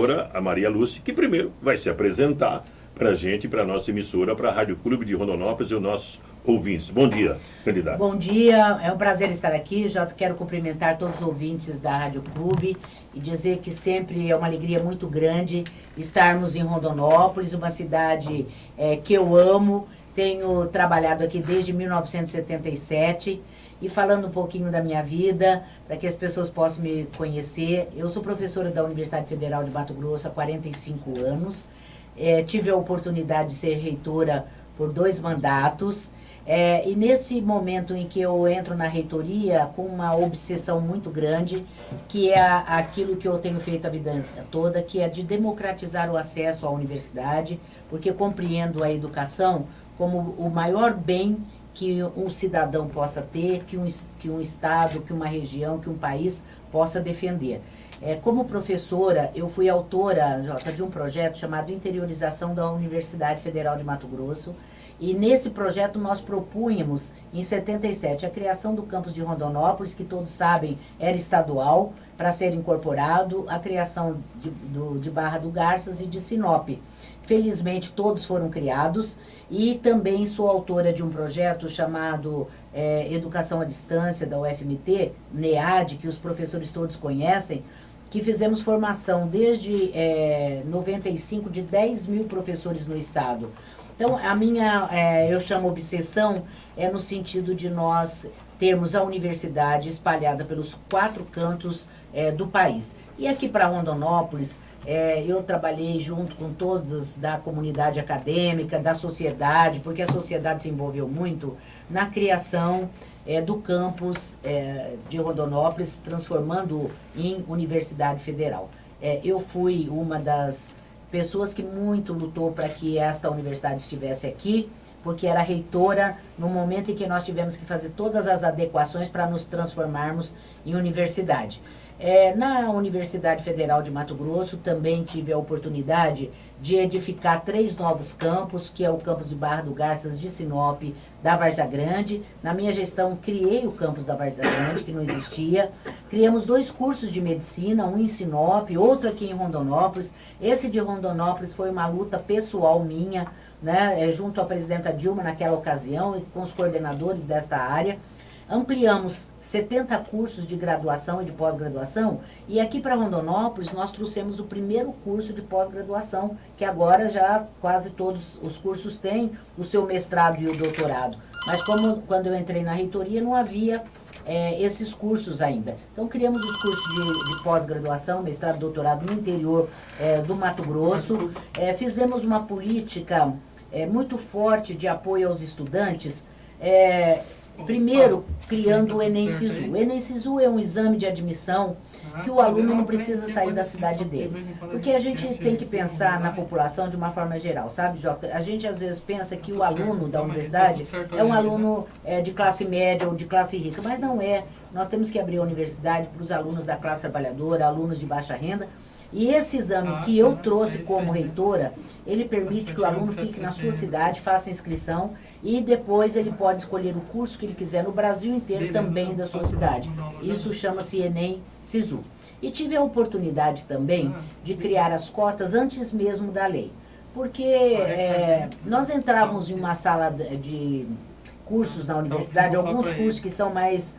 A Maria Lúcia, que primeiro vai se apresentar para a gente, para a nossa emissora, para a Rádio Clube de Rondonópolis e os nossos ouvintes. Bom dia, candidata. Bom dia, é um prazer estar aqui. Já quero cumprimentar todos os ouvintes da Rádio Clube e dizer que sempre é uma alegria muito grande estarmos em Rondonópolis, uma cidade que eu amo. Tenho trabalhado aqui desde 1977 e falando um pouquinho da minha vida, para que as pessoas possam me conhecer. Eu sou professora da Universidade Federal de Mato Grosso há 45 anos. Tive a oportunidade de ser reitora por 2 mandatos. E nesse momento em que eu entro na reitoria com uma obsessão muito grande, que é aquilo que eu tenho feito a vida toda, que é de democratizar o acesso à universidade, porque compreendo a educação como o maior bem que um cidadão possa ter, que um estado, que uma região, que um país possa defender. Como professora, eu fui autora, Jota, de um projeto chamado Interiorização da Universidade Federal de Mato Grosso, e nesse projeto nós propunhamos, em 77, a criação do campus de Rondonópolis, que todos sabem era estadual, para ser incorporado, a criação de Barra do Garças e de Sinop. Felizmente todos foram criados, e também sou autora de um projeto chamado Educação à Distância da UFMT, NEAD, que os professores todos conhecem, que fizemos formação desde 95 de 10 mil professores no estado. Então, eu chamo obsessão, no sentido de nós termos a universidade espalhada pelos 4 cantos do país. E aqui para Rondonópolis, eu trabalhei junto com todos da comunidade acadêmica, da sociedade, porque a sociedade se envolveu muito na criação do campus de Rondonópolis, transformando em Universidade Federal. Eu fui uma das pessoas que muito lutou para que esta universidade estivesse aqui, porque era reitora no momento em que nós tivemos que fazer todas as adequações para nos transformarmos em universidade. Na Universidade Federal de Mato Grosso também tive a oportunidade de edificar 3 novos campos, que é o campus de Barra do Garças, de Sinop, da Várzea Grande. Na minha gestão criei o campus da Várzea Grande, que não existia. Criamos 2 cursos de medicina, um em Sinop, outro aqui em Rondonópolis. Esse de Rondonópolis foi uma luta pessoal minha, né, junto à presidenta Dilma naquela ocasião e com os coordenadores desta área. Ampliamos 70 cursos de graduação e de pós-graduação, e aqui para Rondonópolis nós trouxemos o primeiro curso de pós-graduação, que agora já quase todos os cursos têm o seu mestrado e o doutorado. Mas quando eu entrei na reitoria não havia esses cursos ainda. Então criamos os cursos de pós-graduação, mestrado e doutorado no interior do Mato Grosso. Fizemos uma política muito forte de apoio aos estudantes, primeiro, criando o Enem Sisu. O Enem Sisu é um exame de admissão que o aluno não precisa sair da cidade dele. Porque a gente tem que pensar na população de uma forma geral, sabe, Jota? A gente às vezes pensa que o aluno da universidade é um aluno de classe média ou de classe rica, mas não é. Nós temos que abrir a universidade para os alunos da classe trabalhadora, alunos de baixa renda. E esse exame que eu trouxe como reitora, ele permite que o aluno fique na sua cidade, faça inscrição e depois ele pode escolher o curso que ele quiser no Brasil inteiro também da sua cidade. Isso chama-se Enem Sisu. E tive a oportunidade também de criar as cotas antes mesmo da lei. Porque nós entrávamos em uma sala de cursos na universidade, alguns cursos que são mais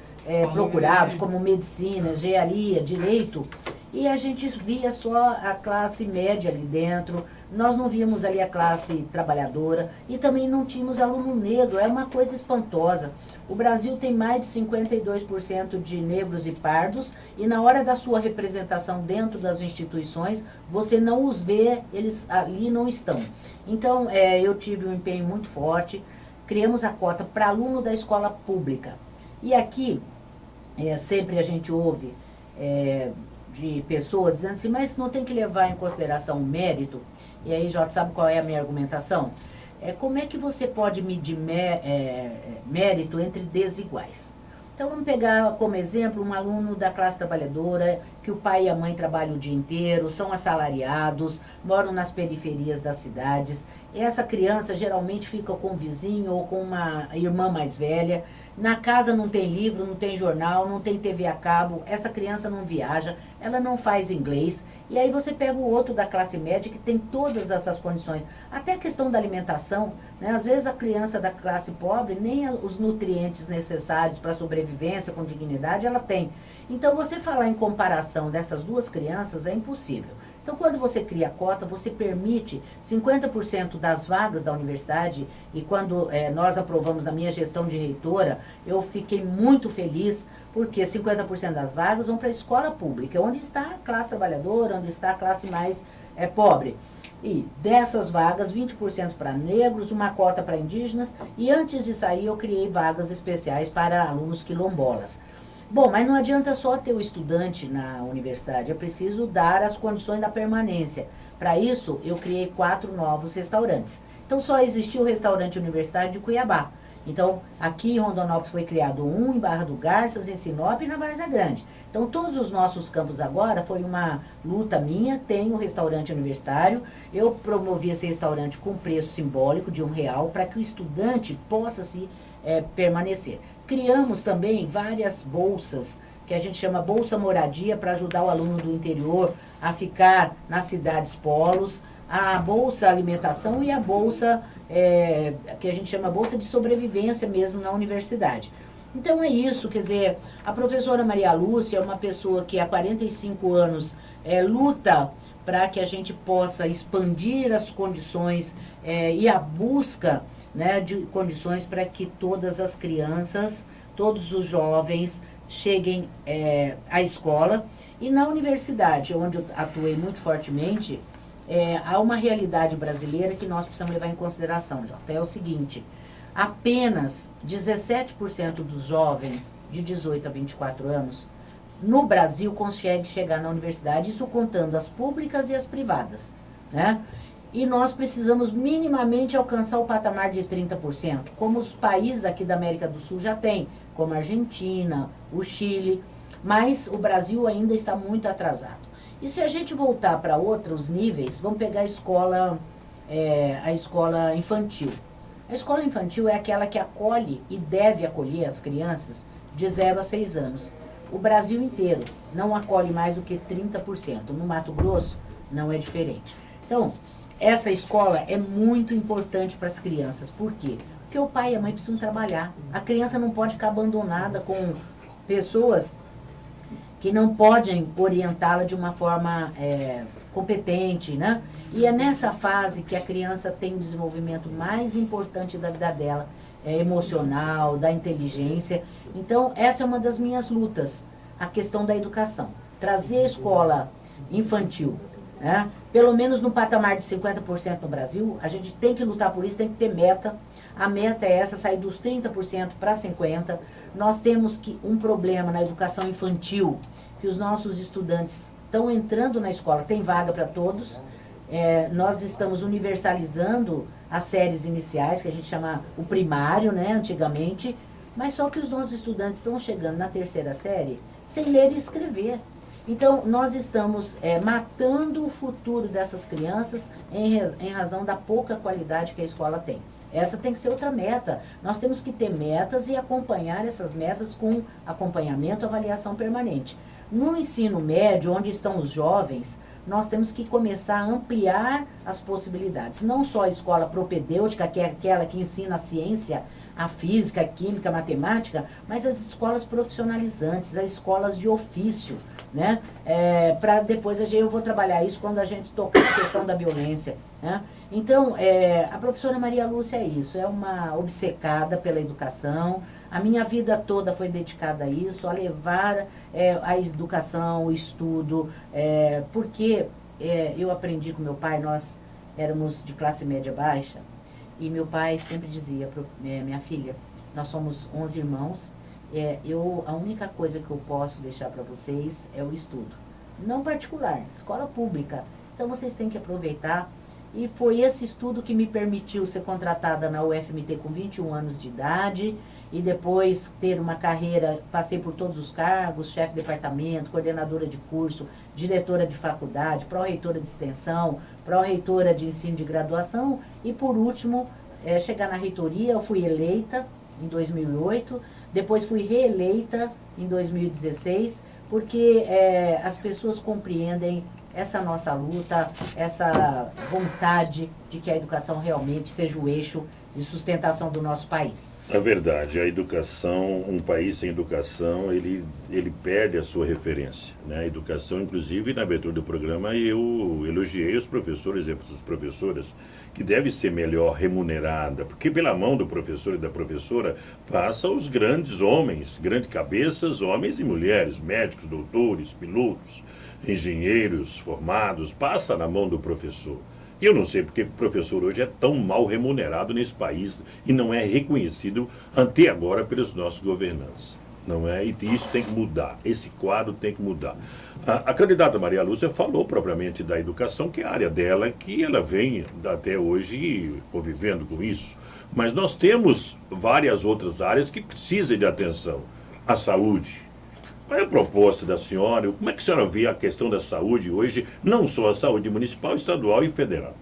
procurados, como medicina, engenharia, direito, e a gente via só a classe média ali dentro, nós não víamos ali a classe trabalhadora e também não tínhamos aluno negro, é uma coisa espantosa. O Brasil tem mais de 52% de negros e pardos e na hora da sua representação dentro das instituições, você não os vê, eles ali não estão. Então, eu tive um empenho muito forte, criamos a cota para aluno da escola pública. E aqui, sempre a gente ouve de pessoas dizendo assim, mas não tem que levar em consideração o mérito? E aí, Jota, sabe qual é a minha argumentação? Como é que você pode medir mérito entre desiguais? Então, vamos pegar como exemplo um aluno da classe trabalhadora que o pai e a mãe trabalham o dia inteiro, são assalariados, moram nas periferias das cidades. Essa criança geralmente fica com um vizinho ou com uma irmã mais velha. Na casa não tem livro, não tem jornal, não tem TV a cabo, essa criança não viaja, ela não faz inglês. E aí você pega o outro da classe média que tem todas essas condições. Até a questão da alimentação, né? Às vezes a criança da classe pobre, nem os nutrientes necessários para a sobrevivência com dignidade ela tem. Então você falar em comparação dessas duas crianças é impossível. Então, quando você cria a cota, você permite 50% das vagas da universidade, e quando nós aprovamos na minha gestão de reitora, eu fiquei muito feliz, porque 50% das vagas vão para a escola pública, onde está a classe trabalhadora, onde está a classe mais pobre. E dessas vagas, 20% para negros, uma cota para indígenas, e antes de sair eu criei vagas especiais para alunos quilombolas. Bom, mas não adianta só ter o estudante na universidade, é preciso dar as condições da permanência. Para isso, eu criei 4 novos restaurantes. Então, só existia o restaurante universitário de Cuiabá. Então, aqui em Rondonópolis foi criado um, em Barra do Garças, em Sinop e na Várzea Grande. Então, todos os nossos campos agora, foi uma luta minha, tem o restaurante universitário. Eu promovi esse restaurante com preço simbólico de R$1, para que o estudante possa se permanecer. Criamos também várias bolsas, que a gente chama Bolsa Moradia, para ajudar o aluno do interior a ficar nas cidades polos, a Bolsa Alimentação e a Bolsa, que a gente chama Bolsa de Sobrevivência mesmo na universidade. Então é isso, quer dizer, a professora Maria Lúcia é uma pessoa que há 45 anos luta para que a gente possa expandir as condições e a busca, né, de condições para que todas as crianças, todos os jovens cheguem à escola. E na universidade, onde eu atuei muito fortemente, há uma realidade brasileira que nós precisamos levar em consideração, Jota. É o seguinte: apenas 17% dos jovens de 18 a 24 anos no Brasil consegue chegar na universidade, isso contando as públicas e as privadas, né? E nós precisamos minimamente alcançar o patamar de 30%, como os países aqui da América do Sul já têm, como a Argentina, o Chile, mas o Brasil ainda está muito atrasado. E se a gente voltar para outros níveis, vamos pegar a escola infantil. A escola infantil é aquela que acolhe e deve acolher as crianças de 0 a 6 anos. O Brasil inteiro não acolhe mais do que 30%. No Mato Grosso não é diferente. Então, essa escola é muito importante para as crianças. Por quê? Porque o pai e a mãe precisam trabalhar. A criança não pode ficar abandonada com pessoas que não podem orientá-la de uma forma competente, né? E é nessa fase que a criança tem o desenvolvimento mais importante da vida dela, emocional, da inteligência. Então, essa é uma das minhas lutas, a questão da educação. Trazer a escola infantil, né, pelo menos no patamar de 50% no Brasil. A gente tem que lutar por isso, tem que ter meta. A meta é essa, sair dos 30% para 50%. Nós temos um problema na educação infantil, que os nossos estudantes estão entrando na escola, tem vaga para todos. Nós estamos universalizando as séries iniciais, que a gente chama o primário, né, antigamente, mas só que os nossos estudantes estão chegando na 3ª série sem ler e escrever. Então, nós estamos matando o futuro dessas crianças em razão da pouca qualidade que a escola tem. Essa tem que ser outra meta. Nós temos que ter metas e acompanhar essas metas com acompanhamento e avaliação permanente. No ensino médio, onde estão os jovens, nós temos que começar a ampliar as possibilidades. Não só a escola propedêutica, que é aquela que ensina a ciência, a física, a química, a matemática, mas as escolas profissionalizantes, as escolas de ofício, né? Para depois eu vou trabalhar isso quando a gente tocar a questão da violência, né? Então, a professora Maria Lúcia é isso, é uma obcecada pela educação. A minha vida toda foi dedicada a isso, a levar a educação, o estudo, porque eu aprendi com meu pai, nós éramos de classe média baixa, e meu pai sempre dizia, minha filha, nós somos 11 irmãos, a única coisa que eu posso deixar para vocês é o estudo. Não particular, escola pública. Então vocês têm que aproveitar. E foi esse estudo que me permitiu ser contratada na UFMT com 21 anos de idade e depois ter uma carreira, passei por todos os cargos, chefe de departamento, coordenadora de curso, diretora de faculdade, pró-reitora de extensão, pró-reitora de ensino de graduação e, por último, chegar na reitoria. Eu fui eleita em 2008, depois fui reeleita em 2016, porque as pessoas compreendem essa nossa luta, essa vontade de que a educação realmente seja o eixo de sustentação do nosso país. É verdade, a educação, um país sem educação, ele perde a sua referência, né? A educação, inclusive, na abertura do programa, eu elogiei os professores e as professoras, que deve ser melhor remunerada, porque pela mão do professor e da professora passam os grandes homens, grandes cabeças, homens e mulheres, médicos, doutores, pilotos, engenheiros formados, passa na mão do professor. E eu não sei porque o professor hoje é tão mal remunerado nesse país e não é reconhecido até agora pelos nossos governantes. Não é? E isso tem que mudar, esse quadro tem que mudar. A candidata Maria Lúcia falou propriamente da educação, que é a área dela, que ela vem até hoje convivendo com isso. Mas nós temos várias outras áreas que precisam de atenção. A saúde. Qual é a proposta da senhora? Como é que a senhora vê a questão da saúde hoje, não só a saúde municipal, estadual e federal?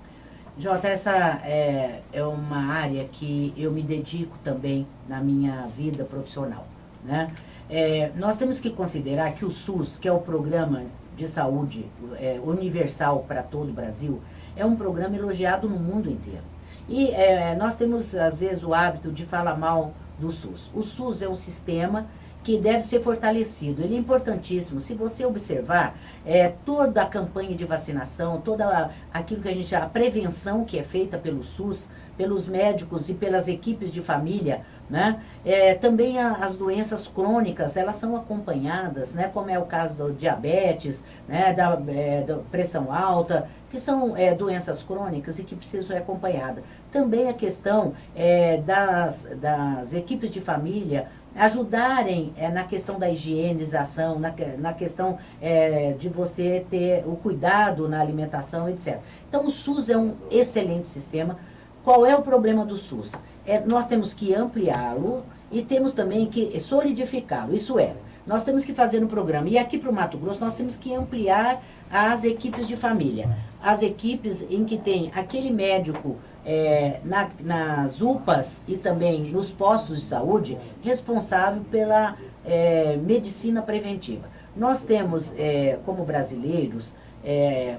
Jota, essa é uma área que eu me dedico também na minha vida profissional, né? Nós temos que considerar que o SUS, que é o Programa de Saúde Universal para todo o Brasil, é um programa elogiado no mundo inteiro. E nós temos, às vezes, o hábito de falar mal do SUS. O SUS é um sistema que deve ser fortalecido. Ele é importantíssimo. Se você observar, toda a campanha de vacinação, toda aquilo que a gente chama, a prevenção que é feita pelo SUS, pelos médicos e pelas equipes de família, né? Também as doenças crônicas, elas são acompanhadas, né? Como é o caso do diabetes, né? Da pressão alta, que são doenças crônicas e que precisam ser acompanhadas. Também a questão das equipes de família ajudarem na questão da higienização, na questão de você ter o cuidado na alimentação, etc. Então, o SUS é um excelente sistema. Qual é o problema do SUS? Nós temos que ampliá-lo e temos também que solidificá-lo. Isso nós temos que fazer um programa. E aqui para o Mato Grosso, nós temos que ampliar as equipes de família. As equipes em que tem aquele médico nas UPAs e também nos postos de saúde, responsável pela medicina preventiva. Nós temos, como brasileiros,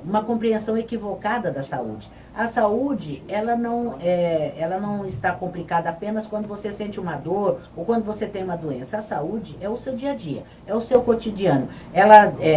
uma compreensão equivocada da saúde. A saúde, ela não está complicada apenas quando você sente uma dor ou quando você tem uma doença. A saúde é o seu dia a dia, é o seu cotidiano.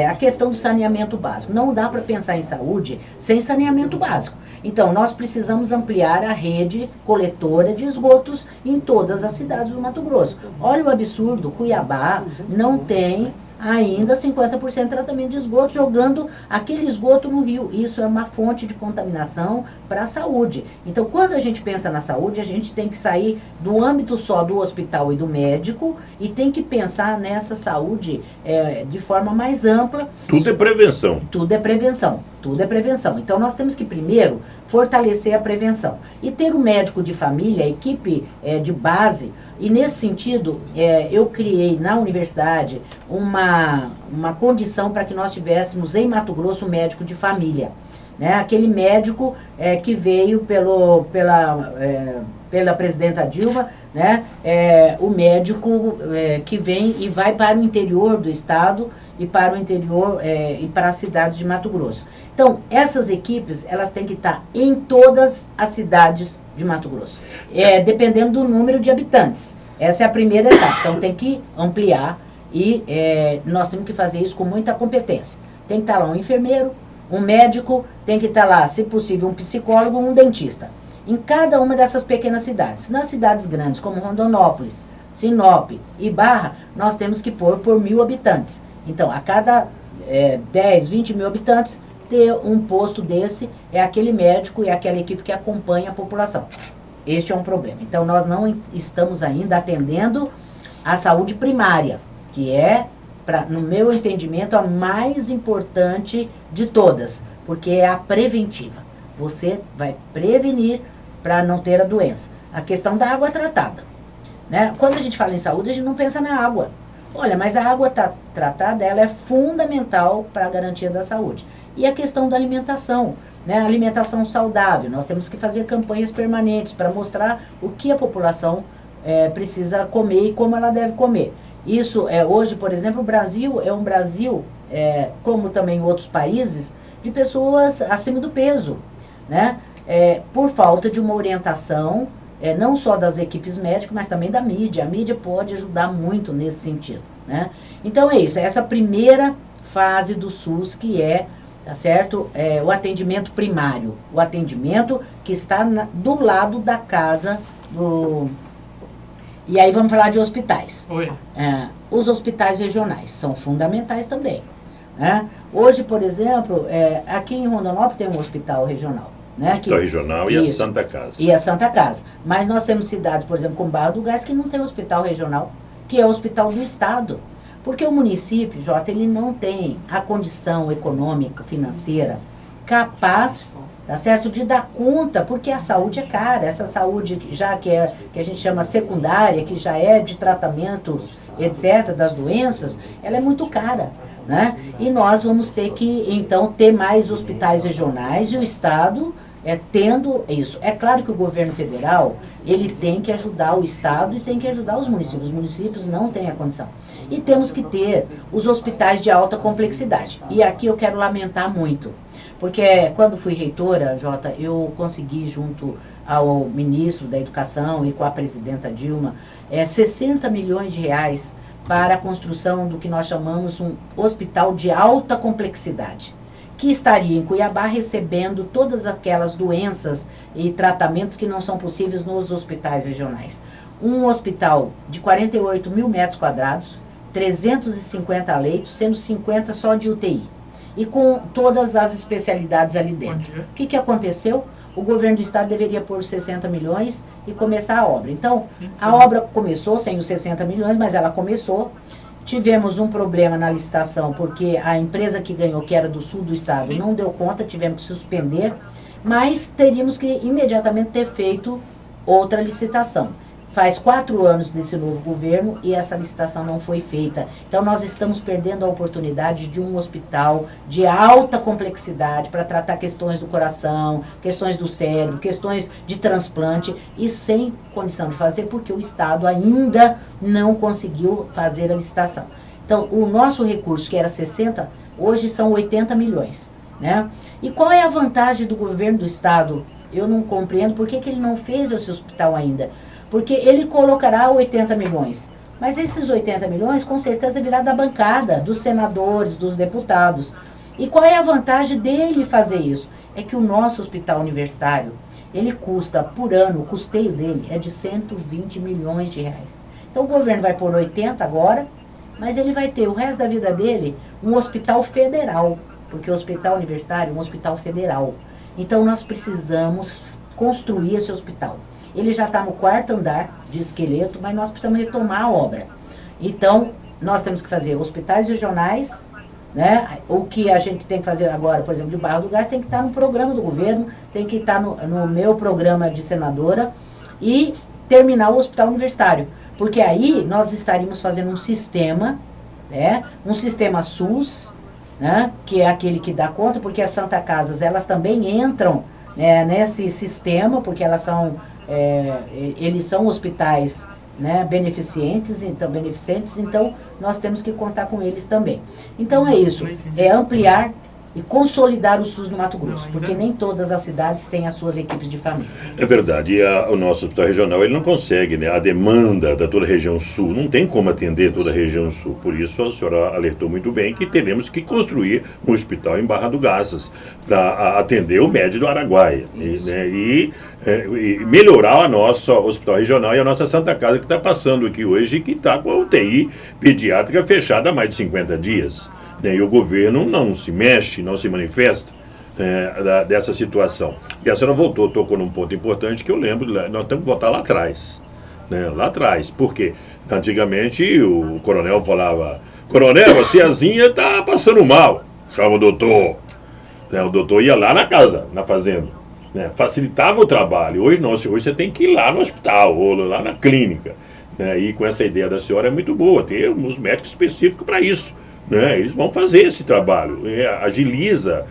A questão do saneamento básico. Não dá para pensar em saúde sem saneamento básico. Então, nós precisamos ampliar a rede coletora de esgotos em todas as cidades do Mato Grosso. Olha o absurdo, Cuiabá não tem ainda 50% de tratamento de esgoto, jogando aquele esgoto no rio. Isso é uma fonte de contaminação para a saúde. Então, quando a gente pensa na saúde, a gente tem que sair do âmbito só do hospital e do médico e tem que pensar nessa saúde de forma mais ampla. Tudo é prevenção. Tudo é prevenção. Tudo é prevenção. Então, nós temos que primeiro fortalecer a prevenção. E ter um médico de família, a equipe de base. E nesse sentido, eu criei na universidade uma condição para que nós tivéssemos em Mato Grosso um médico de família. Né? Aquele médico que veio pela presidenta Dilma, né? O médico que vem e vai para o interior do estado e para o interior e para as cidades de Mato Grosso. Então, essas equipes, elas têm que estar em todas as cidades de Mato Grosso, dependendo do número de habitantes. Essa é a primeira etapa. Então, tem que ampliar e nós temos que fazer isso com muita competência. Tem que estar lá um enfermeiro, um médico, tem que estar lá, se possível, um psicólogo, um dentista. Em cada uma dessas pequenas cidades. Nas cidades grandes, como Rondonópolis, Sinop e Barra, nós temos que pôr por 1.000 habitantes. Então, a cada 10, 20 mil habitantes, ter um posto desse, aquele médico e aquela equipe que acompanha a população. Este é um problema. Então, nós não estamos ainda atendendo a saúde primária, que no meu entendimento, a mais importante de todas, porque é a preventiva. Você vai prevenir para não ter a doença. A questão da água tratada. né? Quando a gente fala em saúde, a gente não pensa na água. Olha, mas a água tratada, ela é fundamental para a garantia da saúde. E a questão da alimentação, né? Alimentação saudável. Nós temos que fazer campanhas permanentes para mostrar o que a população precisa comer e como ela deve comer. Isso, hoje, por exemplo, o Brasil é um Brasil, como também outros países, de pessoas acima do peso, né? Por falta de uma orientação, não só das equipes médicas, mas também da mídia. A mídia pode ajudar muito nesse sentido, né? Então é isso, essa primeira fase do SUS que tá certo? O atendimento primário, o atendimento que está do lado da casa do... E aí vamos falar de hospitais. Os hospitais regionais são fundamentais também, né? Hoje, por exemplo, aqui em Rondonópolis tem um hospital regional, né? Hospital regional e a Santa Casa. E a Santa Casa. Mas nós temos cidades, por exemplo, como Barra do Garça, que não tem hospital regional, que é o hospital do Estado. Porque o município, Jota, ele não tem a condição econômica, financeira, capaz, tá certo, de dar conta, porque a saúde é cara. Essa saúde, já que a gente chama secundária, que já é de tratamentos, etc., das doenças, ela é muito cara, né? E nós vamos ter que, então, ter mais hospitais regionais e o Estado tendo isso. É claro que o governo federal, ele tem que ajudar o Estado e tem que ajudar os municípios. Os municípios não têm a condição. E temos que ter os hospitais de alta complexidade. E aqui eu quero lamentar muito, porque quando fui reitora, Jota, eu consegui, junto ao ministro da Educação e com a presidenta Dilma, 60 milhões de reais para a construção do que nós chamamos um hospital de alta complexidade, que estaria em Cuiabá recebendo todas aquelas doenças e tratamentos que não são possíveis nos hospitais regionais. Um hospital de 48 mil metros quadrados, 350 leitos, sendo 50 só de UTI. E com todas as especialidades ali dentro. O que aconteceu? O governo do estado deveria pôr 60 milhões e começar a obra. Então, a obra começou sem os 60 milhões, mas ela começou. Tivemos um problema na licitação, porque a empresa que ganhou, que era do sul do estado, não deu conta, tivemos que suspender, mas teríamos que imediatamente ter feito outra licitação. Faz 4 anos desse novo governo e essa licitação não foi feita. Então nós estamos perdendo a oportunidade de um hospital de alta complexidade para tratar questões do coração, questões do cérebro, questões de transplante e sem condição de fazer porque o Estado ainda não conseguiu fazer a licitação. Então o nosso recurso, que era 60, hoje são 80 milhões. Né? E qual é a vantagem do governo do Estado? Eu não compreendo por que ele não fez esse hospital ainda. Porque ele colocará 80 milhões. Mas esses 80 milhões, com certeza, virá da bancada, dos senadores, dos deputados. E qual é a vantagem dele fazer isso? É que o nosso hospital universitário, ele custa, por ano, o custeio dele é de 120 milhões de reais. Então o governo vai pôr 80 agora, mas ele vai ter o resto da vida dele um hospital federal. Porque o hospital universitário é um hospital federal. Então nós precisamos construir esse hospital. Ele já está no 4º andar de esqueleto, mas nós precisamos retomar a obra. Então, nós temos que fazer hospitais regionais, né? O que a gente tem que fazer agora, por exemplo, de Barra do Garça, tem que estar no programa do governo, tem que estar no meu programa de senadora e terminar o hospital universitário. Porque aí nós estaríamos fazendo um sistema, né? Um sistema SUS, né? Que é aquele que dá conta, porque as Santa Casas, elas também entram, né, nesse sistema, porque elas são... eles são hospitais, né, beneficentes, então nós temos que contar com eles também. Então é isso, é ampliar e consolidar o SUS no Mato Grosso, porque nem todas as cidades têm as suas equipes de família. É verdade, e o nosso hospital regional, ele não consegue, né, a demanda da toda a região sul, não tem como atender toda a região sul, por isso a senhora alertou muito bem que teremos que construir um hospital em Barra do Garças, para atender o médio do Araguaia, e melhorar a nossa hospital regional e a nossa Santa Casa que está passando aqui hoje, que está com a UTI pediátrica fechada há mais de 50 dias. E o governo não se mexe, não se manifesta dessa situação. E a senhora tocou num ponto importante que eu lembro, nós temos que voltar lá atrás. Né? Lá atrás, porque antigamente o coronel falava: coronel, a Ciazinha está passando mal, chama o doutor. O doutor ia lá na casa, na fazenda. Facilitava o trabalho. Hoje não, hoje você tem que ir lá no hospital ou lá na clínica. né? E com essa ideia da senhora é muito boa, ter uns médicos específicos para isso. Né? Eles vão fazer esse trabalho, agiliza,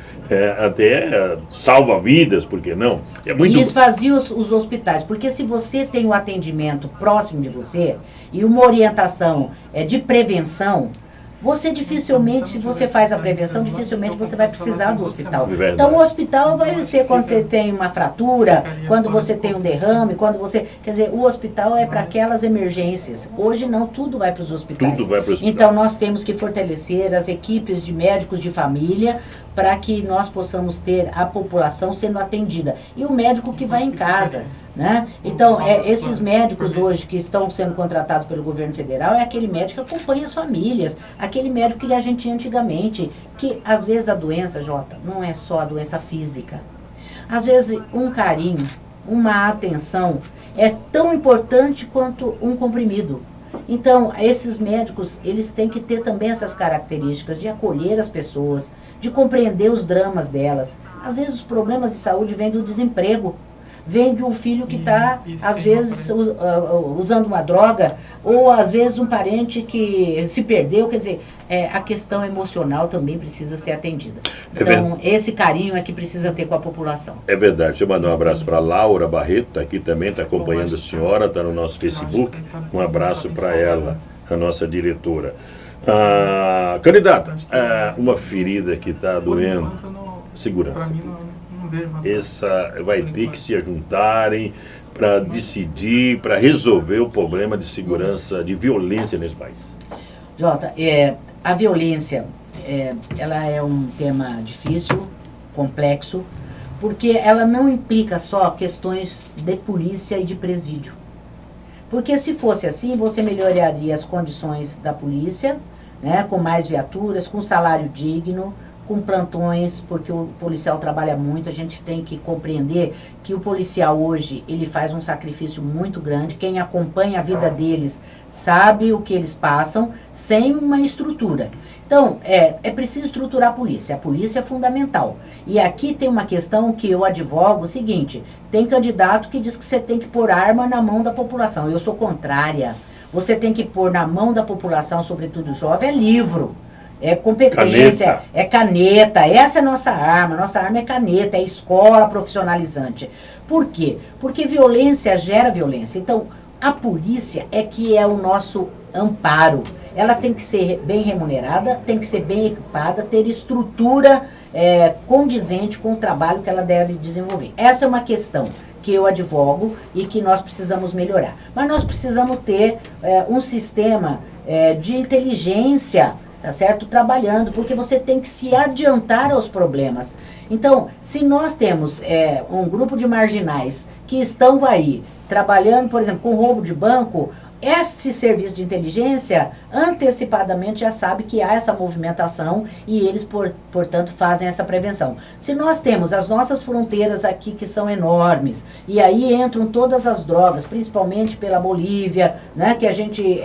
até salva vidas, por que não? É muito... E esvazia os hospitais, porque se você tem um atendimento próximo de você e uma orientação de prevenção, você dificilmente, se você faz a prevenção, dificilmente você vai precisar do hospital. Então o hospital vai ser quando você tem uma fratura, quando você tem um derrame, quando você... Quer dizer, o hospital é para aquelas emergências. Hoje não, tudo vai para os hospitais. Tudo vai para o hospital. Então nós temos que fortalecer as equipes de médicos de família para que nós possamos ter a população sendo atendida. E o médico que vai em casa. Né? Então, esses médicos hoje que estão sendo contratados pelo governo federal é aquele médico que acompanha as famílias, aquele médico que a gente tinha antigamente, que às vezes a doença, Jota, não é só a doença física. Às vezes um carinho, uma atenção é tão importante quanto um comprimido. Então, esses médicos, eles têm que ter também essas características de acolher as pessoas, de compreender os dramas delas. Às vezes os problemas de saúde vêm do desemprego. Vem de um filho que está, às vezes, usando uma droga, ou às vezes um parente que se perdeu. Quer dizer, a questão emocional também precisa ser atendida. Então, esse carinho é que precisa ter com a população. É verdade. Deixa eu mandar um abraço para a Laura Barreto, está aqui também, está acompanhando a senhora, está no nosso Facebook. Um abraço para ela, a nossa diretora. Candidata, uma ferida que está doendo, segurança. Essa vai ter que se juntarem para decidir, para resolver o problema de segurança, de violência nesse país. Jota, a violência, ela é um tema difícil, complexo, porque ela não implica só questões de polícia e de presídio. Porque se fosse assim, você melhoraria as condições da polícia, né, com mais viaturas, com salário digno, com plantões, porque o policial trabalha muito. A gente tem que compreender que o policial hoje, ele faz um sacrifício muito grande. Quem acompanha a vida deles sabe o que eles passam sem uma estrutura. Então, é preciso estruturar a polícia é fundamental. E aqui tem uma questão que eu advogo, o seguinte: tem candidato que diz que você tem que pôr arma na mão da população. Eu sou contrária. Você tem que pôr na mão da população, sobretudo jovem, livro. É competência, caneta. Essa é nossa arma é caneta, é escola profissionalizante. Por quê? Porque violência gera violência. Então, a polícia é que é o nosso amparo. Ela tem que ser bem remunerada, tem que ser bem equipada, ter estrutura condizente com o trabalho que ela deve desenvolver. Essa é uma questão que eu advogo e que nós precisamos melhorar. Mas nós precisamos ter um sistema de inteligência, tá certo? Trabalhando, porque você tem que se adiantar aos problemas. Então, se nós temos um grupo de marginais que estão aí trabalhando, por exemplo, com roubo de banco, esse serviço de inteligência antecipadamente já sabe que há essa movimentação e eles, portanto, fazem essa prevenção. Se nós temos as nossas fronteiras aqui que são enormes, e aí entram todas as drogas, principalmente pela Bolívia, né, que a gente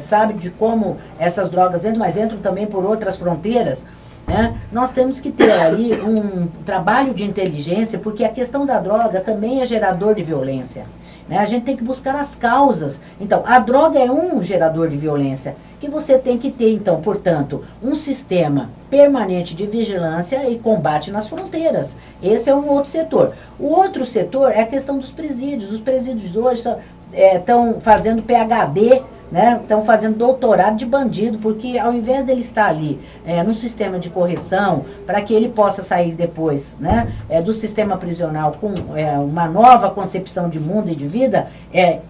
sabe de como essas drogas entram, mas entram também por outras fronteiras, né? Nós temos que ter ali um trabalho de inteligência, porque a questão da droga também é gerador de violência. Né? A gente tem que buscar as causas. Então, a droga é um gerador de violência, que você tem que ter, então, portanto, um sistema permanente de vigilância e combate nas fronteiras. Esse é um outro setor. O outro setor é a questão dos presídios. Os presídios hoje estão fazendo PhD, né? Estão fazendo doutorado de bandido, porque ao invés dele estar ali no sistema de correção, para que ele possa sair depois, né, do sistema prisional com uma nova concepção de mundo e de vida,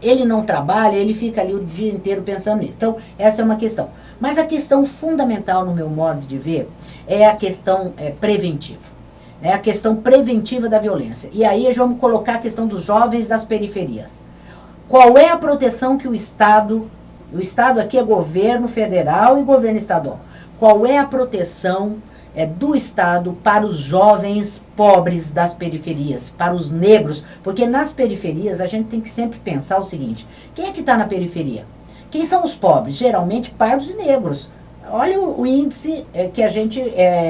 ele não trabalha, ele fica ali o dia inteiro pensando nisso. Então, essa é uma questão. Mas a questão fundamental, no meu modo de ver, é a questão preventiva. É a questão preventiva da violência. E aí vamos colocar a questão dos jovens das periferias. Qual é a proteção que o Estado aqui é governo federal e governo estadual. Qual é a proteção do Estado para os jovens pobres das periferias, para os negros? Porque nas periferias a gente tem que sempre pensar o seguinte: quem é que está na periferia? Quem são os pobres? Geralmente pardos e negros. Olha o índice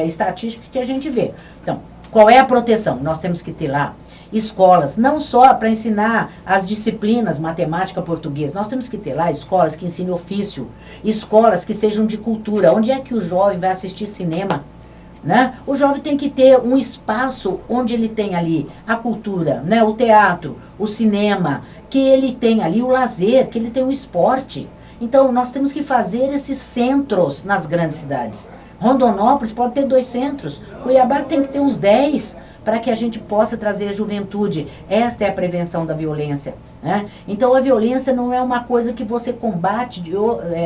estatístico que a gente vê. Então, qual é a proteção? Nós temos que ter lá escolas, não só para ensinar as disciplinas, matemática, português. Nós temos que ter lá escolas que ensinem ofício, escolas que sejam de cultura. Onde é que o jovem vai assistir cinema? Né? O jovem tem que ter um espaço onde ele tem ali a cultura, né? O teatro, o cinema, que ele tem ali o lazer, que ele tem o esporte. Então, nós temos que fazer esses centros nas grandes cidades. Rondonópolis pode ter 2 centros, Cuiabá tem que ter uns 10, para que a gente possa trazer a juventude. Esta é a prevenção da violência. Né? Então, a violência não é uma coisa que você combate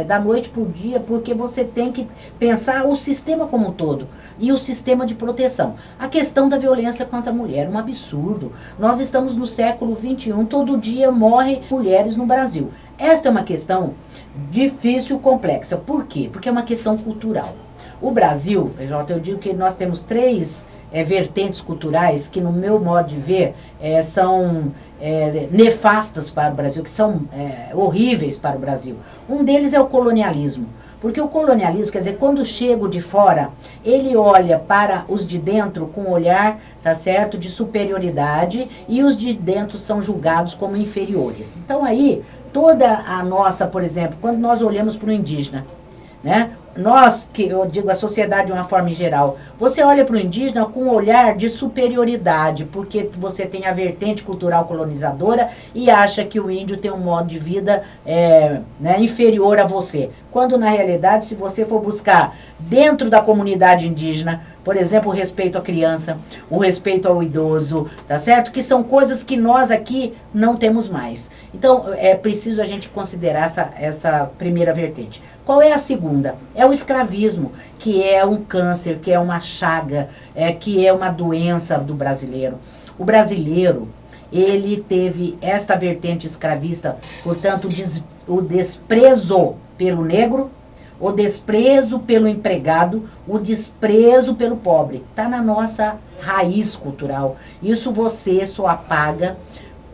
da noite para o dia, porque você tem que pensar o sistema como um todo e o sistema de proteção. A questão da violência contra a mulher é um absurdo. Nós estamos no século XXI, todo dia morrem mulheres no Brasil. Esta é uma questão difícil e complexa. Por quê? Porque é uma questão cultural. O Brasil, eu digo que nós temos 3 vertentes culturais que, no meu modo de ver, são nefastas para o Brasil, que são horríveis para o Brasil. Um deles é o colonialismo. Porque o colonialismo, quer dizer, quando chega o de fora, ele olha para os de dentro com um olhar, tá certo, de superioridade, e os de dentro são julgados como inferiores. Então aí, toda a nossa, por exemplo, quando nós olhamos para o indígena, né? Nós, que eu digo a sociedade de uma forma em geral, você olha para o indígena com um olhar de superioridade, porque você tem a vertente cultural colonizadora e acha que o índio tem um modo de vida inferior a você. Quando, na realidade, se você for buscar dentro da comunidade indígena, por exemplo, o respeito à criança, o respeito ao idoso, tá certo? Que são coisas que nós aqui não temos mais. Então, é preciso a gente considerar essa primeira vertente. Qual é a segunda? É o escravismo, que é um câncer, que é uma chaga, que é uma doença do brasileiro. O brasileiro, ele teve esta vertente escravista, portanto, o desprezo pelo negro, o desprezo pelo empregado, o desprezo pelo pobre. Está na nossa raiz cultural. Isso você só apaga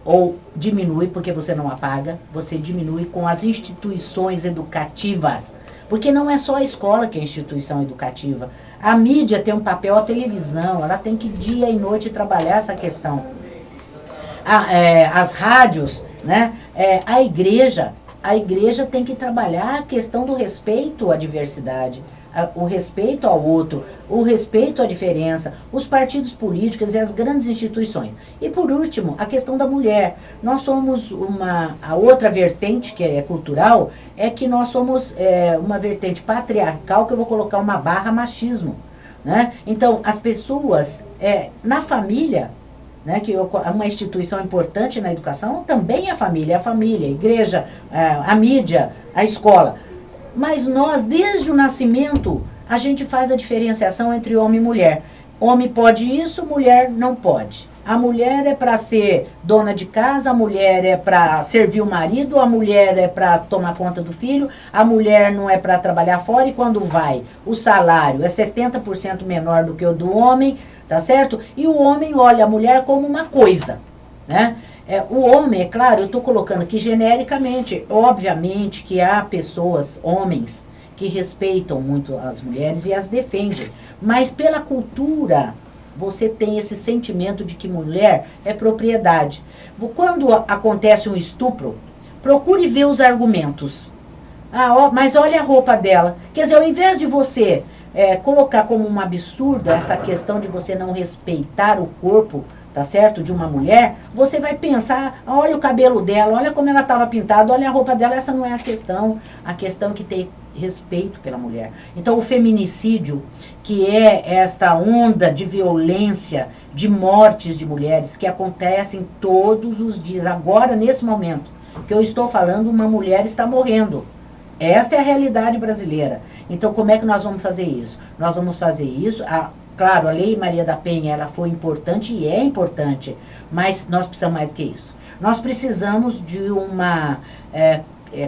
ou diminui, porque você não apaga, você diminui com as instituições educativas. Porque não é só a escola que é instituição educativa. A mídia tem um papel, a televisão, ela tem que dia e noite trabalhar essa questão. As rádios, né? A igreja tem que trabalhar a questão do respeito à diversidade, o respeito ao outro, o respeito à diferença, os partidos políticos e as grandes instituições. E por último, a questão da mulher. Nós somos a outra vertente que é cultural, é que nós somos uma vertente patriarcal, que eu vou colocar uma barra machismo. Né? Então, as pessoas na família, né, que uma instituição importante na educação também é a família, a igreja, a mídia, a escola. Mas nós, desde o nascimento, a gente faz a diferenciação entre homem e mulher. Homem pode isso, mulher não pode. A mulher é para ser dona de casa, a mulher é para servir o marido, a mulher é para tomar conta do filho, a mulher não é para trabalhar fora, e quando vai, o salário é 70% menor do que o do homem, tá certo? E o homem olha a mulher como uma coisa, né? O homem, é claro, eu estou colocando aqui genericamente, obviamente que há pessoas, homens, que respeitam muito as mulheres e as defendem, mas pela cultura você tem esse sentimento de que mulher é propriedade. Quando acontece um estupro, procure ver os argumentos. Mas olha a roupa dela. Quer dizer, ao invés de você colocar como um absurdo essa questão de você não respeitar o corpo, tá certo, de uma mulher, você vai pensar, olha o cabelo dela, olha como ela estava pintada, olha a roupa dela. Essa não é a questão. A questão é que tem respeito pela mulher. Então, o feminicídio, que é esta onda de violência, de mortes de mulheres, que acontecem todos os dias. Agora, nesse momento que eu estou falando, uma mulher está morrendo. Esta é a realidade brasileira. Então, como é que nós vamos fazer isso? Nós vamos fazer isso... Claro, a Lei Maria da Penha, ela foi importante e é importante, mas nós precisamos mais do que isso. Nós precisamos de uma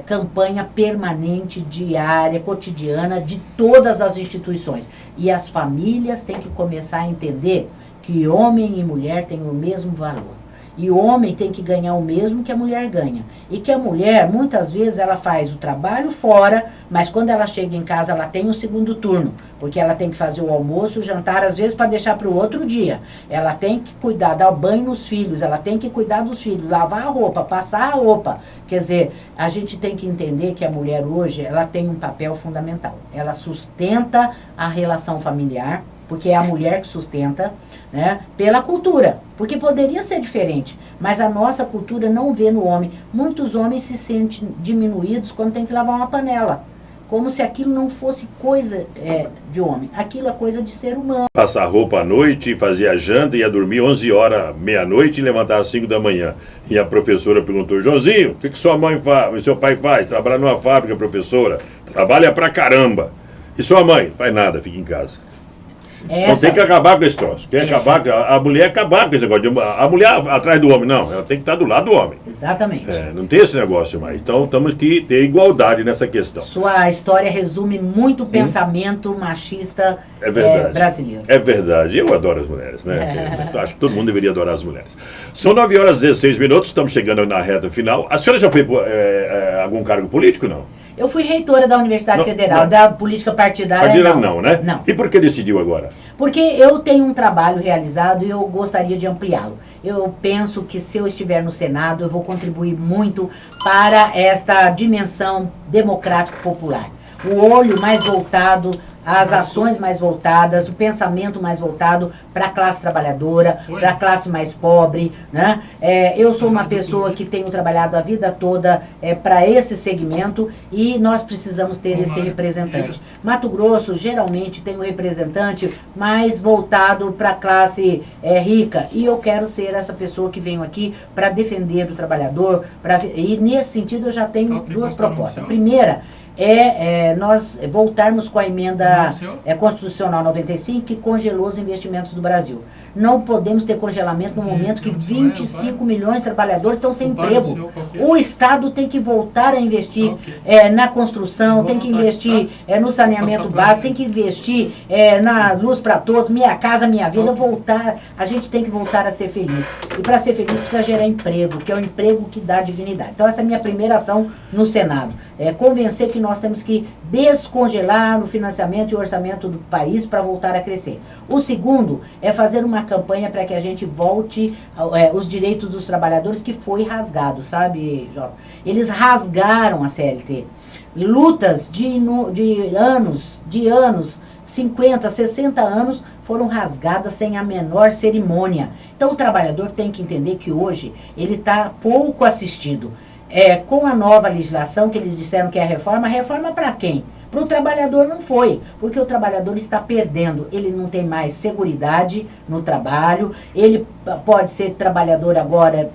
campanha permanente, diária, cotidiana, de todas as instituições. E as famílias têm que começar a entender que homem e mulher têm o mesmo valor. E o homem tem que ganhar o mesmo que a mulher ganha. E que a mulher, muitas vezes, ela faz o trabalho fora, mas quando ela chega em casa, ela tem um segundo turno. Porque ela tem que fazer o almoço, o jantar, às vezes, para deixar para o outro dia. Ela tem que cuidar, dar banho nos filhos, ela tem que cuidar dos filhos, lavar a roupa, passar a roupa. Quer dizer, a gente tem que entender que a mulher hoje, ela tem um papel fundamental. Ela sustenta a relação familiar, porque é a mulher que sustenta, né, pela cultura. Porque poderia ser diferente, mas a nossa cultura não vê no homem. Muitos homens se sentem diminuídos quando tem que lavar uma panela. Como se aquilo não fosse coisa de homem. Aquilo é coisa de ser humano. Passar roupa à noite, fazer a janta, ia dormir 11 horas, meia-noite e levantar às 5 da manhã. E a professora perguntou, Joãozinho, o que sua mãe faz, seu pai faz? Trabalha numa fábrica, professora. Trabalha pra caramba. E sua mãe? Faz nada, fica em casa. Então tem que acabar com esse troço. A mulher acabar com esse negócio. A mulher atrás do homem, não. Ela tem que estar do lado do homem. Exatamente. Não tem esse negócio mais. Então temos que ter igualdade nessa questão. Sua história resume muito o pensamento machista brasileiro. É verdade. Eu adoro as mulheres, né? Acho que todo mundo deveria adorar as mulheres. São 9 horas e 16 minutos, estamos chegando na reta final. A senhora já foi por algum cargo político, não? Eu fui reitora da Universidade Federal, da política partidária. Não, né? Não. E por que decidiu agora? Porque eu tenho um trabalho realizado e eu gostaria de ampliá-lo. Eu penso que se eu estiver no Senado, eu vou contribuir muito para esta dimensão democrático-popular. O olho mais voltado, as ações mais voltadas, o pensamento mais voltado para a classe trabalhadora, para a classe mais pobre, né? Eu sou uma pessoa que tenho trabalhado a vida toda para esse segmento e nós precisamos ter esse representante. Mato Grosso geralmente tem um representante mais voltado para a classe rica e eu quero ser essa pessoa que venho aqui para defender o trabalhador, e nesse sentido eu já tenho duas propostas. A primeira nós voltarmos com a emenda constitucional 95 que congelou os investimentos do Brasil. Não podemos ter congelamento no momento que 25 milhões de trabalhadores estão sem emprego. O Estado tem que voltar a investir na construção, tem que investir no saneamento básico, tem que investir na luz para todos, Minha Casa Minha Vida, a gente tem que voltar a ser feliz. E para ser feliz precisa gerar emprego, que é o emprego que dá dignidade. Então essa é a minha primeira ação no Senado. Convencer que nós temos que descongelar o financiamento e o orçamento do país para voltar a crescer. O segundo é fazer uma campanha para que a gente volte os direitos dos trabalhadores que foi rasgado, sabe, Jota? Eles rasgaram a CLT. Lutas de anos, 50, 60 anos, foram rasgadas sem a menor cerimônia. Então o trabalhador tem que entender que hoje ele está pouco assistido. Com a nova legislação que eles disseram que é a reforma para quem? Para o trabalhador não foi, porque o trabalhador está perdendo, ele não tem mais seguridade no trabalho, ele pode ser trabalhador agora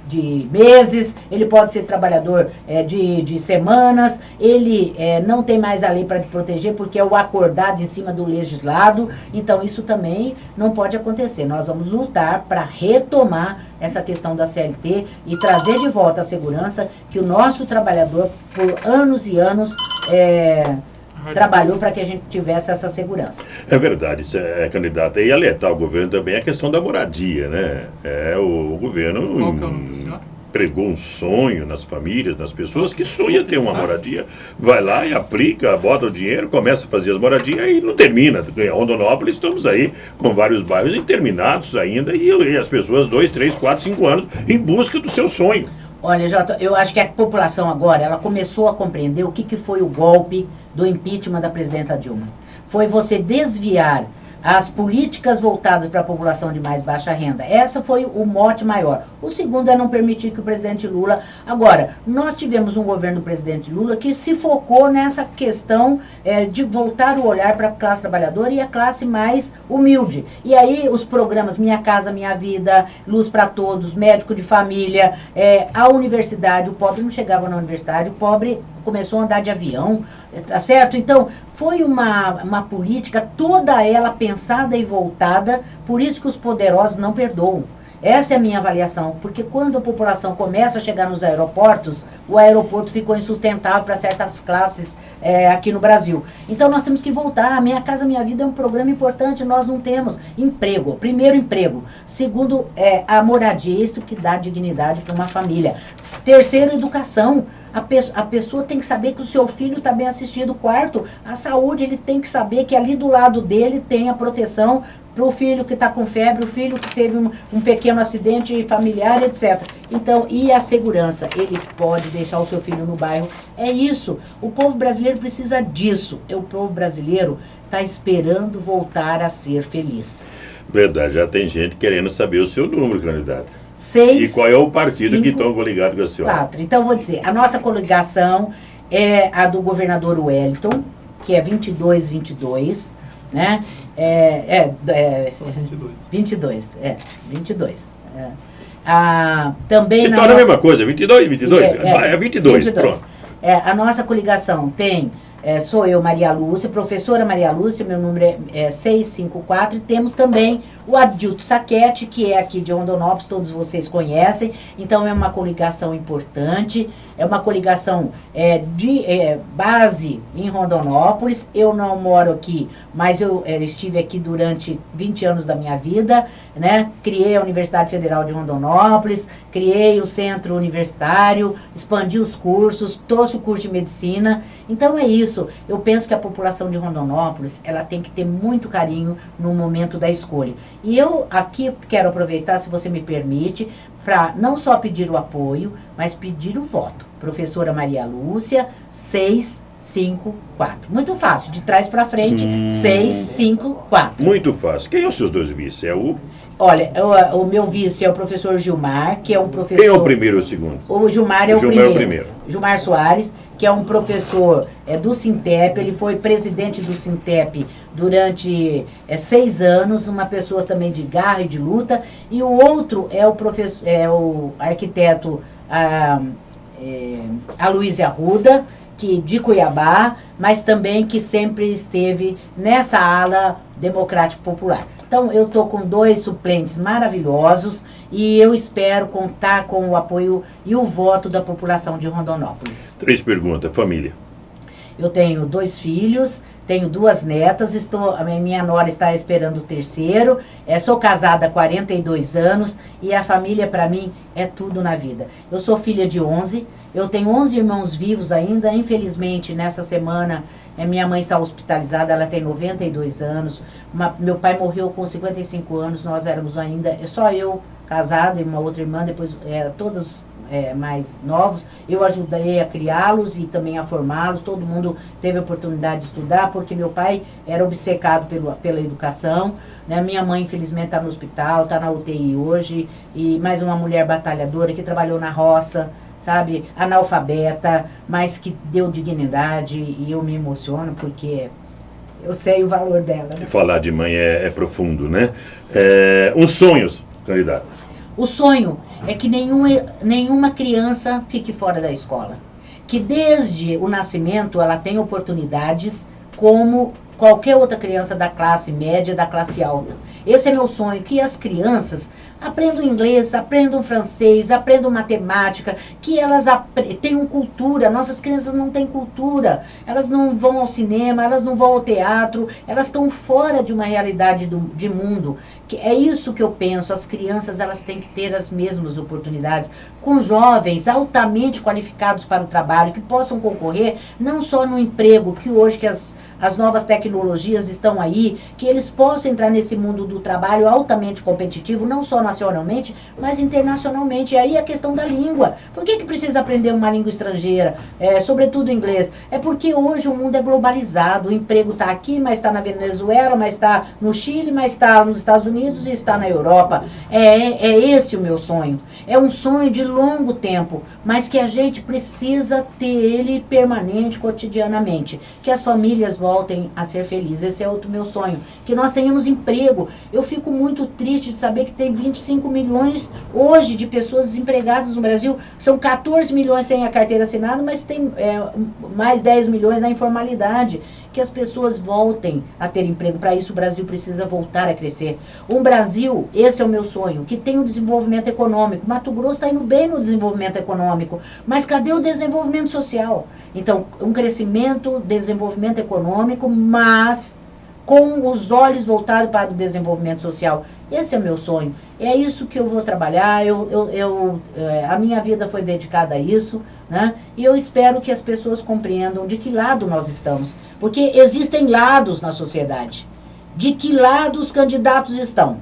de meses, ele pode ser trabalhador de semanas, ele não tem mais a lei para proteger porque é o acordado em cima do legislado, então isso também não pode acontecer. Nós vamos lutar para retomar essa questão da CLT e trazer de volta a segurança que o nosso trabalhador, por anos e anos, trabalhou para que a gente tivesse essa segurança. É verdade, isso candidata. E alertar o governo também a questão da moradia, né? O governo pregou um sonho nas famílias, nas pessoas que sonham ter uma moradia, vai lá e aplica, bota o dinheiro, começa a fazer as moradias e não termina. Em Rondonópolis estamos aí com vários bairros interminados ainda e as pessoas 2, 3, 4, 5 anos em busca do seu sonho. Olha, Jota, eu acho que a população agora, ela começou a compreender o que foi o golpe do impeachment da presidenta Dilma. Foi você desviar as políticas voltadas para a população de mais baixa renda. Essa foi o mote maior. O segundo é não permitir que o presidente Lula... Agora, nós tivemos um governo do presidente Lula que se focou nessa questão de voltar o olhar para a classe trabalhadora e a classe mais humilde. E aí os programas Minha Casa Minha Vida, Luz para Todos, Médico de Família, a universidade, o pobre não chegava na universidade, o pobre começou a andar de avião, tá certo? Então, foi uma política, toda ela pensada e voltada, por isso que os poderosos não perdoam. Essa é a minha avaliação, porque quando a população começa a chegar nos aeroportos, o aeroporto ficou insustentável para certas classes aqui no Brasil. Então nós temos que voltar. Minha Casa Minha Vida é um programa importante, nós não temos emprego. Primeiro, emprego. Segundo, a moradia, isso que dá dignidade para uma família. Terceiro, educação. A pessoa tem que saber que o seu filho está bem assistido. Quarto, a saúde, ele tem que saber que ali do lado dele tem a proteção para o filho que está com febre, o filho que teve um pequeno acidente familiar, etc. Então, e a segurança? Ele pode deixar o seu filho no bairro. É isso. O povo brasileiro precisa disso. O povo brasileiro está esperando voltar a ser feliz. Verdade, já tem gente querendo saber o seu número, candidato. 6, e qual é o partido 5, que estão coligados com a senhora? 4. Então, vou dizer, a nossa coligação é a do governador Wellington, que é 2222, né? 22. 22. Também se na torna nossa... a mesma coisa, 22? 22, pronto. A nossa coligação tem... sou eu, Maria Lúcia, professora Maria Lúcia, meu número é 654, e temos também o Adilto Saquete, que é aqui de Rondonópolis, todos vocês conhecem, então é uma coligação importante, é uma coligação de base em Rondonópolis. Eu não moro aqui, mas eu estive aqui durante 20 anos da minha vida, né? Criei a Universidade Federal de Rondonópolis, criei o centro universitário, expandi os cursos, trouxe o curso de medicina. Então é isso, eu penso que a população de Rondonópolis, ela tem que ter muito carinho no momento da escolha. E eu aqui quero aproveitar, se você me permite, para não só pedir o apoio, mas pedir o voto. Professora Maria Lúcia, 654. Muito fácil, de trás para frente, 654. Muito fácil. Quem são os seus dois vices? Olha, o meu vice é o professor Gilmar, que é um professor... Quem é o primeiro ou o segundo? O Gilmar é o primeiro. Gilmar Soares, que é um professor do Sintep, ele foi presidente do Sintep durante 6 anos, uma pessoa também de garra e de luta. E o outro é o arquiteto Aloysio Arruda, que de Cuiabá, mas também que sempre esteve nessa ala democrático popular. Então, eu estou com 2 suplentes maravilhosos e eu espero contar com o apoio e o voto da população de Rondonópolis. 3 perguntas. Família. Eu tenho 2 filhos, tenho 2 netas, a minha nora está esperando o terceiro, sou casada há 42 anos e a família para mim é tudo na vida. Eu sou filha de 11, eu tenho 11 irmãos vivos ainda, infelizmente nessa semana minha mãe está hospitalizada, ela tem 92 anos, meu pai morreu com 55 anos, nós éramos ainda, só eu casada e uma outra irmã, depois todos mais novos, eu ajudei a criá-los e também a formá-los, todo mundo teve a oportunidade de estudar, porque meu pai era obcecado pela educação, né? Minha mãe infelizmente está no hospital, está na UTI hoje, e mais uma mulher batalhadora que trabalhou na roça, sabe, analfabeta, mas que deu dignidade, e eu me emociono porque eu sei o valor dela. Né? Falar de mãe é profundo, né? Uns sonhos, candidato. O sonho é que nenhuma criança fique fora da escola. Que desde o nascimento ela tenha oportunidades como qualquer outra criança da classe média, da classe alta. Esse é meu sonho, que as crianças aprendam inglês, aprendam francês, aprendam matemática, que elas tenham cultura. Nossas crianças não têm cultura, elas não vão ao cinema, elas não vão ao teatro, elas estão fora de uma realidade de mundo. Que é isso que eu penso, as crianças elas têm que ter as mesmas oportunidades, com jovens altamente qualificados para o trabalho, que possam concorrer não só no emprego, que hoje que as novas tecnologias estão aí, que eles possam entrar nesse mundo do trabalho altamente competitivo, não só nacionalmente, mas internacionalmente. E aí a questão da língua. Por que precisa aprender uma língua estrangeira, sobretudo inglês? É porque hoje o mundo é globalizado, o emprego está aqui, mas está na Venezuela, mas está no Chile, mas está nos Estados Unidos e está na Europa. É esse o meu sonho. É um sonho de longo tempo, mas que a gente precisa ter ele permanente, cotidianamente. Que as famílias voltem a ser felizes. Esse é outro meu sonho. Que nós tenhamos emprego. Eu fico muito triste de saber que tem 25 milhões hoje de pessoas desempregadas no Brasil. São 14 milhões sem a carteira assinada, mas tem mais 10 milhões na informalidade. que as pessoas voltem a ter emprego. Para isso o Brasil precisa voltar a crescer. Um Brasil, esse é o meu sonho, que tem um desenvolvimento econômico. Mato Grosso está indo bem no desenvolvimento econômico, mas cadê o desenvolvimento social? Então, um crescimento, desenvolvimento econômico, mas com os olhos voltados para o desenvolvimento social. Esse é o meu sonho. É isso que eu vou trabalhar. A minha vida foi dedicada a isso, né? E eu espero que as pessoas compreendam de que lado nós estamos. Porque existem lados na sociedade. De que lado os candidatos estão?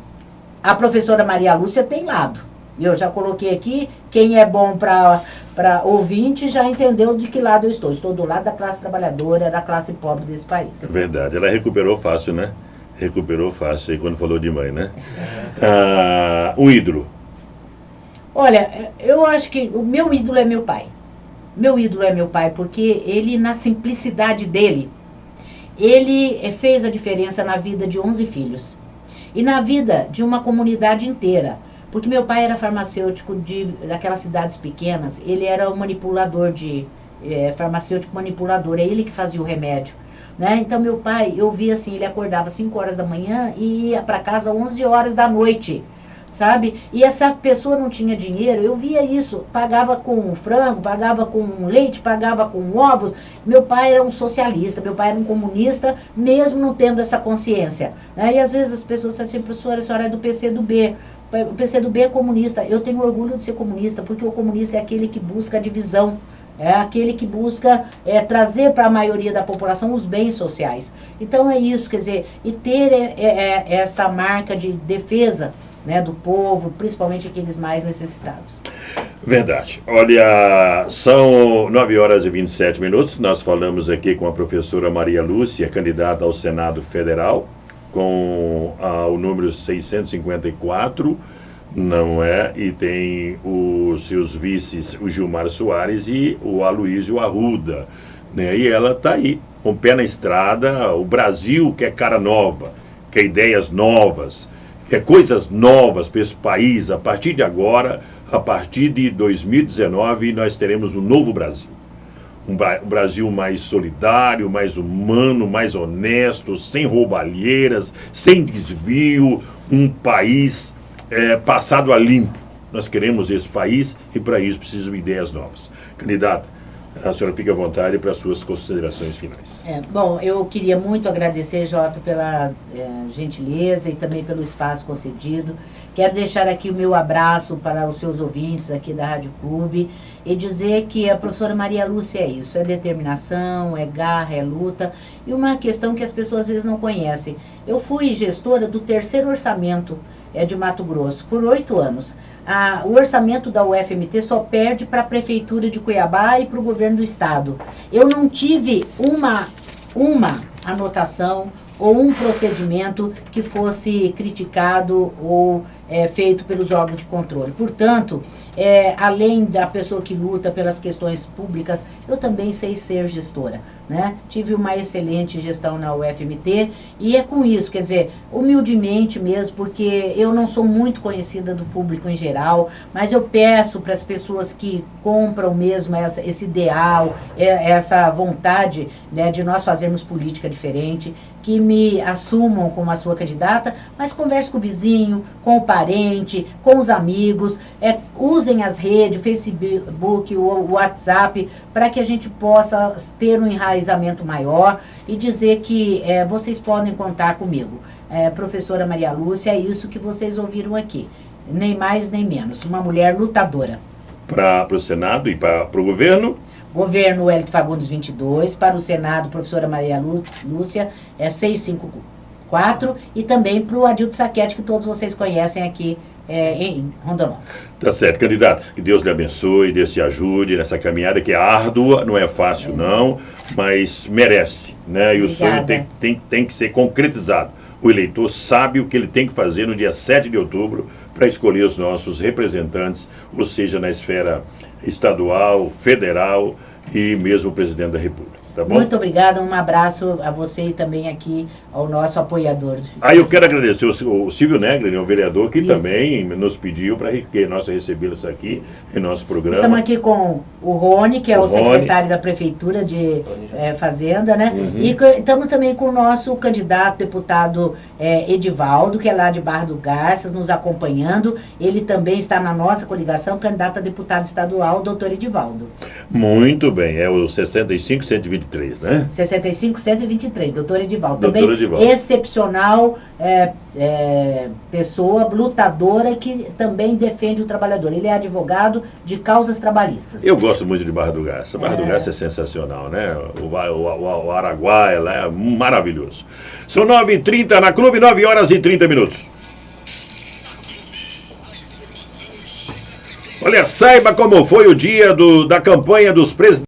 A professora Maria Lúcia tem lado. E eu já coloquei aqui, quem é bom para ouvinte já entendeu de que lado eu estou. Estou do lado da classe trabalhadora, da classe pobre desse país. É verdade. Ela recuperou fácil, né? Recuperou fácil aí quando falou de mãe, né? Um ídolo. Olha, eu acho que o meu ídolo é meu pai. Meu ídolo é meu pai, porque ele, na simplicidade dele, ele fez a diferença na vida de 11 filhos. E na vida de uma comunidade inteira. Porque meu pai era farmacêutico daquelas cidades pequenas, ele era o manipulador farmacêutico manipulador, é ele que fazia o remédio. Né? Então meu pai, eu via assim, ele acordava 5 horas da manhã e ia para casa 11 horas da noite, sabe? E essa pessoa não tinha dinheiro, eu via isso, pagava com frango, pagava com leite, pagava com ovos. Meu pai era um socialista, meu pai era um comunista, mesmo não tendo essa consciência. Né? E às vezes as pessoas falam assim, professora, a senhora é do PCdoB. O PCdoB é comunista. Eu tenho orgulho de ser comunista, porque o comunista é aquele que busca a divisão. É aquele que busca trazer para a maioria da população os bens sociais. Então é isso, quer dizer, e ter essa marca de defesa, né, do povo, principalmente aqueles mais necessitados. Verdade. Olha, são 9 horas e 27 minutos. Nós falamos aqui com a professora Maria Lúcia, candidata ao Senado Federal, com o número 654. Não é? E tem os seus vices, o Gilmar Soares e o Aloysio Arruda. Né? E ela está aí, com o pé na estrada. O Brasil quer cara nova, quer ideias novas, quer coisas novas para esse país. A partir de agora, a partir de 2019, nós teremos um novo Brasil. Um Brasil mais solidário, mais humano, mais honesto, sem roubalheiras, sem desvio, um país passado a limpo. Nós queremos esse país e para isso precisam de ideias novas. Candidata, a senhora fica à vontade para as suas considerações finais. Bom, eu queria muito agradecer, Jota, pela gentileza e também pelo espaço concedido. Quero deixar aqui o meu abraço para os seus ouvintes aqui da Rádio Clube e dizer que a professora Maria Lúcia é isso, é determinação, é garra, é luta. E uma questão que as pessoas às vezes não conhecem. Eu fui gestora do 3º orçamento de Mato Grosso, por 8 anos. O orçamento da UFMT só perde para a Prefeitura de Cuiabá e para o governo do Estado. Eu não tive uma anotação ou um procedimento que fosse criticado ou feito pelos órgãos de controle. Portanto, além da pessoa que luta pelas questões públicas, eu também sei ser gestora. Né? Tive uma excelente gestão na UFMT e é com isso, quer dizer, humildemente mesmo, porque eu não sou muito conhecida do público em geral, mas eu peço para as pessoas que compram mesmo esse ideal, essa vontade, né, de nós fazermos política diferente, que me assumam como a sua candidata, mas converse com o vizinho, com o parente, com os amigos, usem as redes, Facebook, o WhatsApp, para que a gente possa ter um enraizamento maior e dizer que vocês podem contar comigo. Professora Maria Lúcia, é isso que vocês ouviram aqui, nem mais nem menos, uma mulher lutadora. Para o Senado e para o governo? Governo Wellington Fagundes 22, para o Senado, professora Maria Lúcia, 654, e também para o Adilto Saquete, que todos vocês conhecem aqui em Rondonópolis. Tá certo, candidata. Que Deus lhe abençoe, Deus te ajude nessa caminhada que é árdua, não é fácil não, mas merece, né? E o sonho tem que ser concretizado. O eleitor sabe o que ele tem que fazer no dia 7 de outubro para escolher os nossos representantes, ou seja, na esfera estadual, federal e mesmo o presidente da República. tá bom? Muito obrigada, um abraço a você e também aqui ao nosso apoiador. Aí eu quero agradecer o Silvio Negri, o vereador, que Isso. também nos pediu para nós recebê-los aqui em nosso programa. Estamos aqui com o Rony, que é o Rony. secretário da Prefeitura de Fazenda, né? E estamos também com o nosso candidato deputado Edivaldo, que é lá de Barra do Garças, nos acompanhando. Ele também está na nossa coligação, candidato a deputado estadual, doutor Edivaldo. Muito bem, é o 65-123, né? 65-123, doutor Edivaldo. Doutor Também Edivaldo. excepcional pessoa, lutadora, que também defende o trabalhador. Ele é advogado de causas trabalhistas. Eu gosto muito de Barra do Garça. Barra do Garça é sensacional, né? O Araguaia lá é maravilhoso. São 9h30 na Clube, 9h30. Olha, saiba como foi o dia da campanha dos presidentes.